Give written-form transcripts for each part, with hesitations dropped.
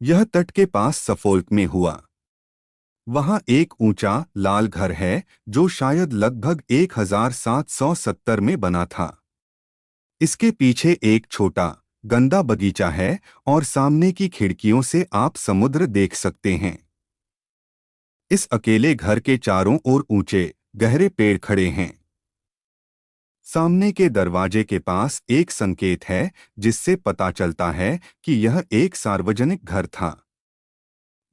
यह तट के पास सफोल्क में हुआ। वहां एक ऊंचा लाल घर है जो शायद लगभग 1770 में बना था। इसके पीछे एक छोटा गंदा बगीचा है और सामने की खिड़कियों से आप समुद्र देख सकते हैं। इस अकेले घर के चारों ओर ऊंचे गहरे पेड़ खड़े हैं। सामने के दरवाजे के पास एक संकेत है जिससे पता चलता है कि यह एक सार्वजनिक घर था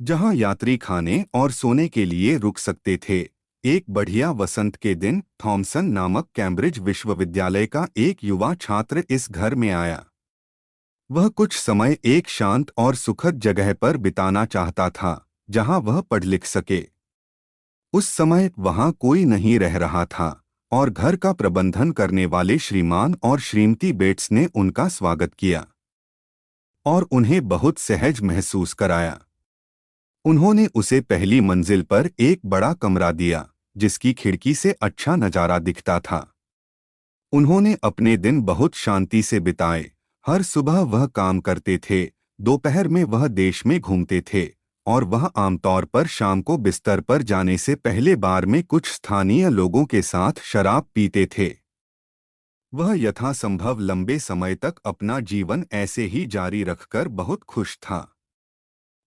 जहां यात्री खाने और सोने के लिए रुक सकते थे। एक बढ़िया वसंत के दिन थॉमसन नामक कैम्ब्रिज विश्वविद्यालय का एक युवा छात्र इस घर में आया। वह कुछ समय एक शांत और सुखद जगह पर बिताना चाहता था जहां वह पढ़ लिख सके। उस समय वहां कोई नहीं रह रहा था और घर का प्रबंधन करने वाले श्रीमान और श्रीमती बेट्स ने उनका स्वागत किया और उन्हें बहुत सहज महसूस कराया। उन्होंने उसे पहली मंजिल पर एक बड़ा कमरा दिया जिसकी खिड़की से अच्छा नजारा दिखता था। उन्होंने अपने दिन बहुत शांति से बिताए। हर सुबह वह काम करते थे, दोपहर में वह देश में घूमते थे और वह आमतौर पर शाम को बिस्तर पर जाने से पहले बार में कुछ स्थानीय लोगों के साथ शराब पीते थे। वह यथासंभव लंबे समय तक अपना जीवन ऐसे ही जारी रखकर बहुत खुश था।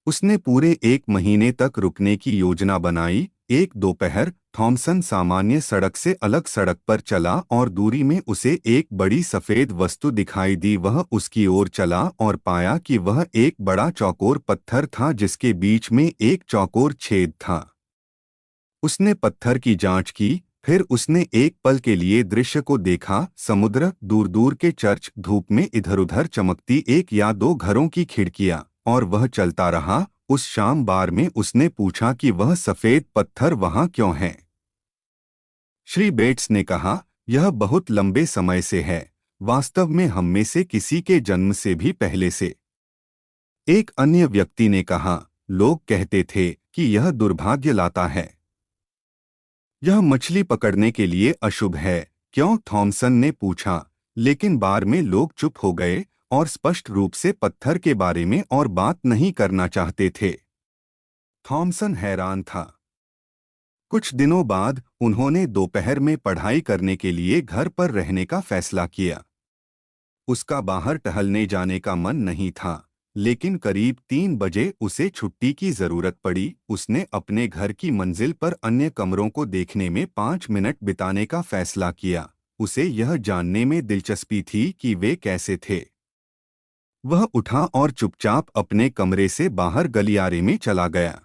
उसने पूरे एक महीने तक रुकने की योजना बनाई। एक दोपहर थॉमसन सामान्य सड़क से अलग सड़क पर चला और दूरी में उसे एक बड़ी सफेद वस्तु दिखाई दी। वह उसकी ओर चला और पाया कि वह एक बड़ा चौकोर पत्थर था जिसके बीच में एक चौकोर छेद था। उसने पत्थर की जांच की, फिर उसने एक पल के लिए दृश्य को देखा। समुद्र, दूर दूर के चर्च, धूप में इधर-उधर चमकती एक या दो घरों की खिड़कियां, और वह चलता रहा। उस शाम बार में उसने पूछा कि वह सफेद पत्थर वहां क्यों है। श्री बेट्स ने कहा, यह बहुत लंबे समय से है, वास्तव में हम में से किसी के जन्म से भी पहले से। एक अन्य व्यक्ति ने कहा, लोग कहते थे कि यह दुर्भाग्य लाता है। यह मछली पकड़ने के लिए अशुभ है, क्यों? थॉमसन ने पूछा। लेकिन बार में लोग चुप हो गए और स्पष्ट रूप से पत्थर के बारे में और बात नहीं करना चाहते थे। थॉमसन हैरान था। कुछ दिनों बाद उन्होंने दोपहर में पढ़ाई करने के लिए घर पर रहने का फैसला किया। उसका बाहर टहलने जाने का मन नहीं था, लेकिन करीब 3 बजे उसे छुट्टी की जरूरत पड़ी। उसने अपने घर की मंजिल पर अन्य कमरों को देखने में 5 मिनट बिताने का फैसला किया। उसे यह जानने में दिलचस्पी थी कि वे कैसे थे। वह उठा और चुपचाप अपने कमरे से बाहर गलियारे में चला गया।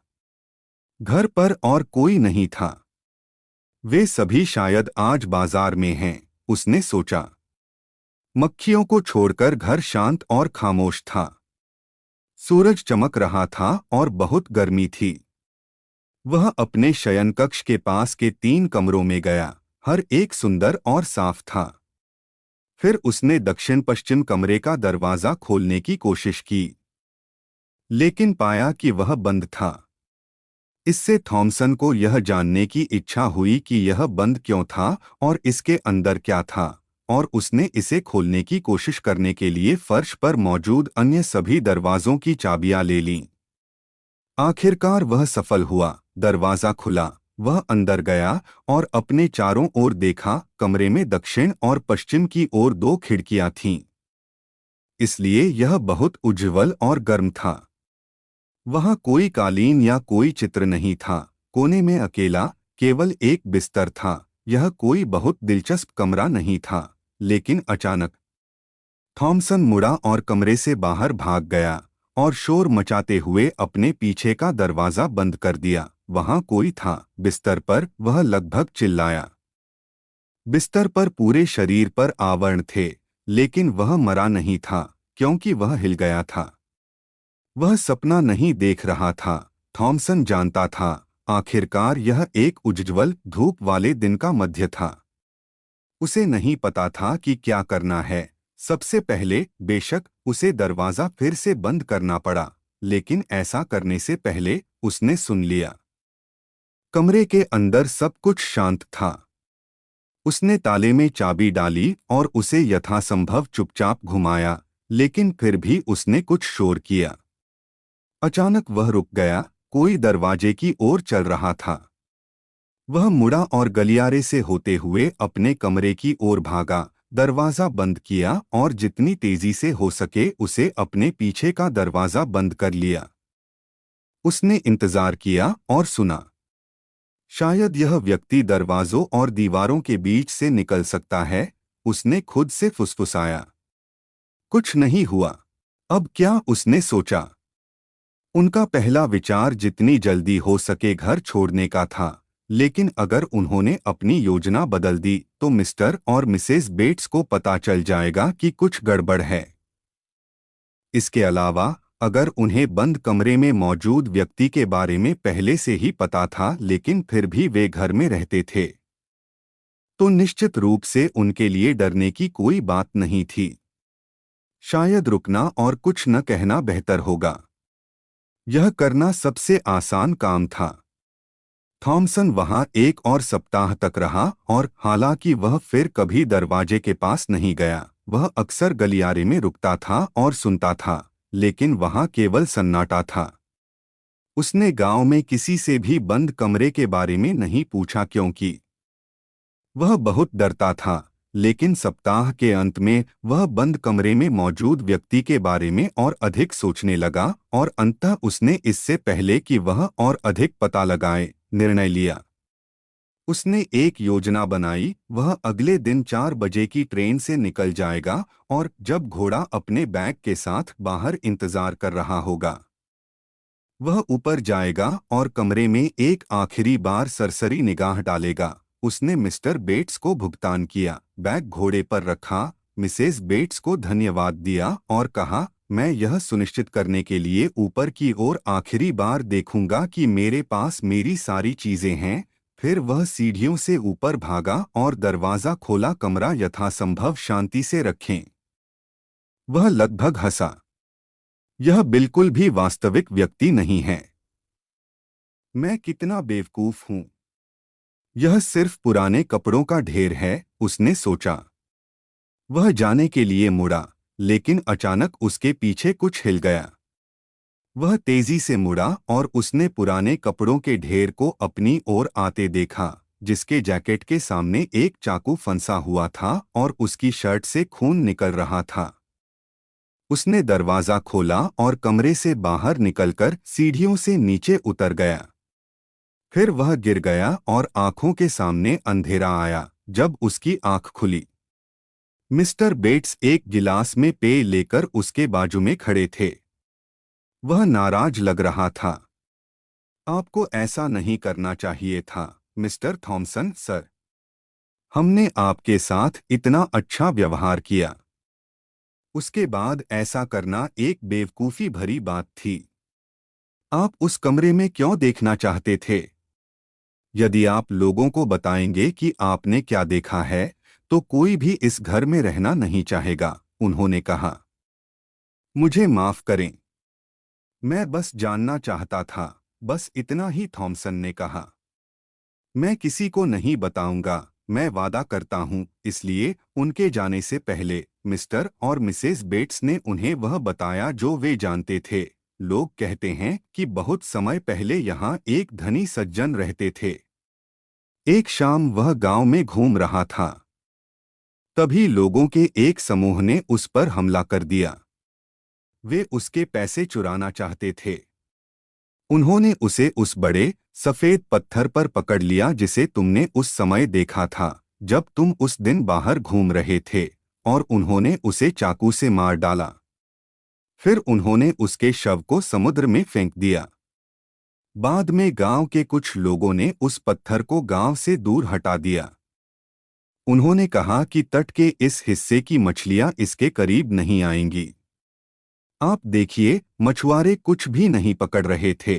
घर पर और कोई नहीं था। वे सभी शायद आज बाजार में हैं, उसने सोचा। मक्खियों को छोड़कर घर शांत और खामोश था। सूरज चमक रहा था और बहुत गर्मी थी। वह अपने शयनकक्ष के पास के 3 कमरों में गया, हर एक सुंदर और साफ था। फिर उसने दक्षिण पश्चिम कमरे का दरवाजा खोलने की कोशिश की, लेकिन पाया कि वह बंद था। इससे थॉमसन को यह जानने की इच्छा हुई कि यह बंद क्यों था और इसके अंदर क्या था, और उसने इसे खोलने की कोशिश करने के लिए फर्श पर मौजूद अन्य सभी दरवाजों की चाबियां ले लीं। आखिरकार वह सफल हुआ। दरवाजा खुला, वह अंदर गया और अपने चारों ओर देखा। कमरे में दक्षिण और पश्चिम की ओर 2 खिड़कियां थीं, इसलिए यह बहुत उज्ज्वल और गर्म था। वहां कोई कालीन या कोई चित्र नहीं था। कोने में अकेला केवल एक बिस्तर था। यह कोई बहुत दिलचस्प कमरा नहीं था, लेकिन अचानक थॉमसन मुड़ा और कमरे से बाहर भाग गया और शोर मचाते हुए अपने पीछे का दरवाजा बंद कर दिया। वहां कोई था। बिस्तर पर वह लगभग चिल्लाया। बिस्तर पर पूरे शरीर पर आवरण थे, लेकिन वह मरा नहीं था क्योंकि वह हिल गया था। वह सपना नहीं देख रहा था। थॉमसन जानता था, आखिरकार यह एक उज्ज्वल धूप वाले दिन का मध्य था। उसे नहीं पता था कि क्या करना है। सबसे पहले बेशक उसे दरवाजा फिर से बंद करना पड़ा, लेकिन ऐसा करने से पहले उसने सुन लिया। कमरे के अंदर सब कुछ शांत था। उसने ताले में चाबी डाली और उसे यथासंभव चुपचाप घुमाया, लेकिन फिर भी उसने कुछ शोर किया। अचानक वह रुक गया। कोई दरवाजे की ओर चल रहा था। वह मुड़ा और गलियारे से होते हुए अपने कमरे की ओर भागा। दरवाजा बंद किया और जितनी तेजी से हो सके उसे अपने पीछे का दरवाजा बंद कर लिया। उसने इंतजार किया और सुना। शायद यह व्यक्ति दरवाजों और दीवारों के बीच से निकल सकता है, उसने खुद से फुसफुसाया। कुछ नहीं हुआ। अब क्या, उसने सोचा। उनका पहला विचार जितनी जल्दी हो सके घर छोड़ने का था, लेकिन अगर उन्होंने अपनी योजना बदल दी तो मिस्टर और मिसेस बेट्स को पता चल जाएगा कि कुछ गड़बड़ है। इसके अलावा, अगर उन्हें बंद कमरे में मौजूद व्यक्ति के बारे में पहले से ही पता था लेकिन फिर भी वे घर में रहते थे, तो निश्चित रूप से उनके लिए डरने की कोई बात नहीं थी। शायद रुकना और कुछ न कहना बेहतर होगा। यह करना सबसे आसान काम था। थॉमसन वहां एक और सप्ताह तक रहा और हालांकि वह फिर कभी दरवाजे के पास नहीं गया, वह अक्सर गलियारे में रुकता था और सुनता था, लेकिन वहां केवल सन्नाटा था। उसने गांव में किसी से भी बंद कमरे के बारे में नहीं पूछा क्योंकि वह बहुत डरता था, लेकिन सप्ताह के अंत में वह बंद कमरे में मौजूद व्यक्ति के बारे में और अधिक सोचने लगा और अंततः उसने इससे पहले कि वह और अधिक पता लगाए, निर्णय लिया। उसने एक योजना बनाई। वह अगले दिन 4 बजे की ट्रेन से निकल जाएगा और जब घोड़ा अपने बैग के साथ बाहर इंतजार कर रहा होगा, वह ऊपर जाएगा और कमरे में एक आखिरी बार सरसरी निगाह डालेगा। उसने मिस्टर बेट्स को भुगतान किया, बैग घोड़े पर रखा, मिसेस बेट्स को धन्यवाद दिया और कहा, मैं यह सुनिश्चित करने के लिए ऊपर की ओर आखिरी बार देखूंगा कि मेरे पास मेरी सारी चीजें हैं। फिर वह सीढ़ियों से ऊपर भागा और दरवाजा खोला। कमरा यथासंभव शांति से रखें। वह लगभग हंसा। यह बिल्कुल भी वास्तविक व्यक्ति नहीं है। मैं कितना बेवकूफ हूं। यह सिर्फ पुराने कपड़ों का ढेर है, उसने सोचा। वह जाने के लिए मुड़ा, लेकिन अचानक उसके पीछे कुछ हिल गया। वह तेजी से मुड़ा और उसने पुराने कपड़ों के ढेर को अपनी ओर आते देखा, जिसके जैकेट के सामने एक चाकू फंसा हुआ था और उसकी शर्ट से खून निकल रहा था। उसने दरवाजा खोला और कमरे से बाहर निकलकर सीढ़ियों से नीचे उतर गया। फिर वह गिर गया और आंखों के सामने अंधेरा आया। जब उसकी आंख खुली, मिस्टर बेट्स एक गिलास में पेय लेकर उसके बाजू में खड़े थे। वह नाराज लग रहा था। आपको ऐसा नहीं करना चाहिए था, मिस्टर थॉमसन सर। हमने आपके साथ इतना अच्छा व्यवहार किया। उसके बाद ऐसा करना एक बेवकूफ़ी भरी बात थी। आप उस कमरे में क्यों देखना चाहते थे? यदि आप लोगों को बताएंगे कि आपने क्या देखा है, तो कोई भी इस घर में रहना नहीं चाहेगा, उन्होंने कहा। मुझे माफ करें। मैं बस जानना चाहता था, बस इतना ही, थॉमसन ने कहा। मैं किसी को नहीं बताऊंगा, मैं वादा करता हूं। इसलिए उनके जाने से पहले मिस्टर और मिसेस बेट्स ने उन्हें वह बताया जो वे जानते थे। लोग कहते हैं कि बहुत समय पहले यहाँ एक धनी सज्जन रहते थे। एक शाम वह गांव में घूम रहा था। तभी लोगों के एक समूह ने उस पर हमला कर दिया। वे उसके पैसे चुराना चाहते थे। उन्होंने उसे उस बड़े सफेद पत्थर पर पकड़ लिया जिसे तुमने उस समय देखा था जब तुम उस दिन बाहर घूम रहे थे, और उन्होंने उसे चाकू से मार डाला। फिर उन्होंने उसके शव को समुद्र में फेंक दिया। बाद में गांव के कुछ लोगों ने उस पत्थर को गांव से दूर हटा दिया। उन्होंने कहा कि तट के इस हिस्से की मछलियां इसके करीब नहीं आएंगी। आप देखिए, मछुआरे कुछ भी नहीं पकड़ रहे थे।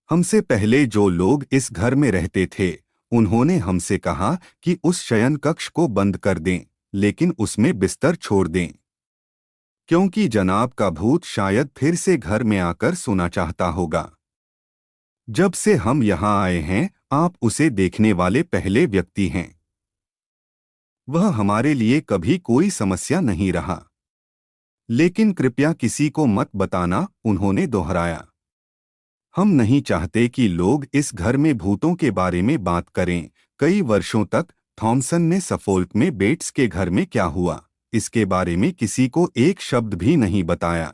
हमसे पहले जो लोग इस घर में रहते थे, उन्होंने हमसे कहा कि उस शयन कक्ष को बंद कर दें, लेकिन उसमें बिस्तर छोड़ दें, क्योंकि जनाब का भूत शायद फिर से घर में आकर सोना चाहता होगा। जब से हम यहाँ आए हैं, आप उसे देखने वाले पहले व्यक्ति हैं। वह हमारे लिए कभी कोई समस्या नहीं रहा। लेकिन कृपया किसी को मत बताना, उन्होंने दोहराया। हम नहीं चाहते कि लोग इस घर में भूतों के बारे में बात करें। कई वर्षों तक थॉमसन ने सफोल्क में बेट्स के घर में क्या हुआ, इसके बारे में किसी को एक शब्द भी नहीं बताया।